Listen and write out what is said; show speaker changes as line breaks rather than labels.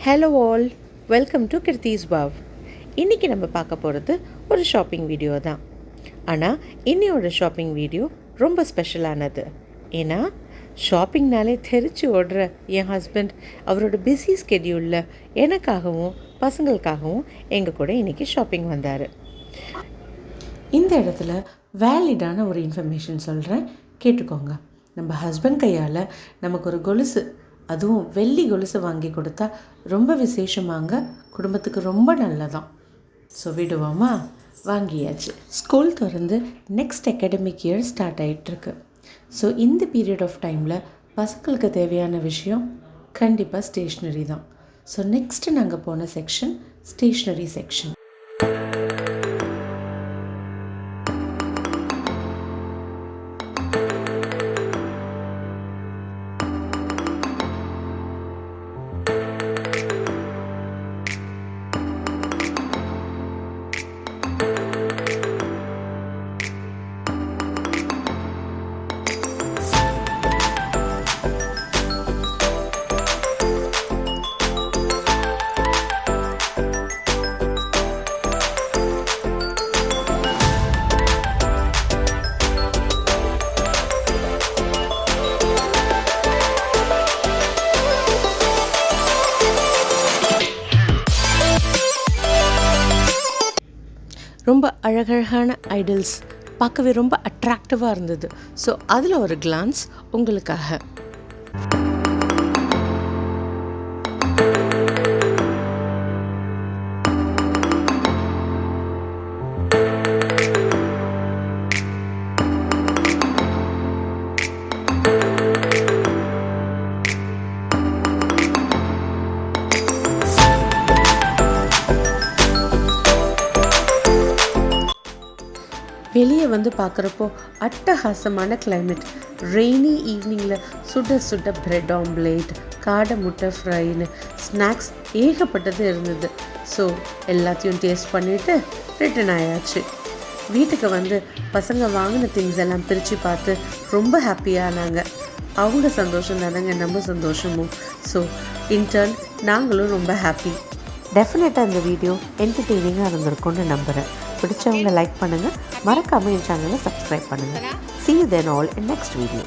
Hello all, welcome to Kruthi's wow. இன்றைக்கி நம்ம பார்க்க போகிறது ஒரு ஷாப்பிங் வீடியோ தான். ஆனால் இன்னையோட ஷாப்பிங் வீடியோ ரொம்ப ஸ்பெஷலானது. ஏன்னா ஷாப்பிங்னாலே தெரிச்சு ஓடுற என் ஹஸ்பண்ட் அவரோட பிஸி ஸ்கெட்யூலில் எனக்காகவும் பசங்களுக்காகவும் எங்கள் கூட இன்றைக்கி ஷாப்பிங் வந்தார். இந்த இடத்துல வேலிடான ஒரு இன்ஃபர்மேஷன் சொல்கிறேன், கேட்டுக்கோங்க. நம்ம ஹஸ்பண்ட் கையால் நமக்கு ஒரு கொலுசு, அதுவும் வெள்ளி கொலுசு வாங்கி கொடுத்தா ரொம்ப விசேஷமாங்க, குடும்பத்துக்கு ரொம்ப நல்லதான். ஸோ விடுவோமா? வாங்கியாச்சு. ஸ்கூல் திறந்து நெக்ஸ்ட் அகாடமிக் இயர் ஸ்டார்ட் ஆகிட்டுருக்கு. ஸோ இந்த பீரியட் ஆஃப் டைமில் பசங்களுக்கு தேவையான விஷயம் கண்டிப்பாக ஸ்டேஷ்னரி தான். ஸோ நெக்ஸ்ட்டு நாங்கள் போன செக்ஷன் ஸ்டேஷ்னரி செக்ஷன். ரொம்ப அழகழகான ஐடல்ஸ் பார்க்கவே ரொம்ப அட்ராக்டிவாக இருந்தது. ஸோ அதில் ஒரு கிளான்ஸ் உங்களுக்காக. வெளியே வந்து பார்க்குறப்போ அட்டகாசமான கிளைமேட். ரெய்னி ஈவினிங்கில் சுட சுட பிரெட் ஆம்லேட், காடை முட்டை ஃப்ரைன்னு ஸ்நாக்ஸ் ஏகப்பட்டது இருந்தது. ஸோ எல்லாத்தையும் டேஸ்ட் பண்ணிவிட்டு ரிட்டன் ஆயாச்சு. வீட்டுக்கு வந்து பசங்க வாங்கின திங்ஸ் எல்லாம் பிரித்து பார்த்து ரொம்ப ஹாப்பியானாங்க. அவங்க சந்தோஷம் தானங்க நம்ம சந்தோஷமும். ஸோ இன்டர்ன் நாங்களும் ரொம்ப ஹாப்பி. டெஃபினட்டாக இந்த வீடியோ என்டர்டெய்னிங்காக இருந்திருக்கும்னு நம்புகிறேன். பிடிச்சவங்க லைக் பண்ணுங்கள், மறக்காமல் என் சேனலை சப்ஸ்கிரைப் பண்ணுங்கள். See you then all in next video.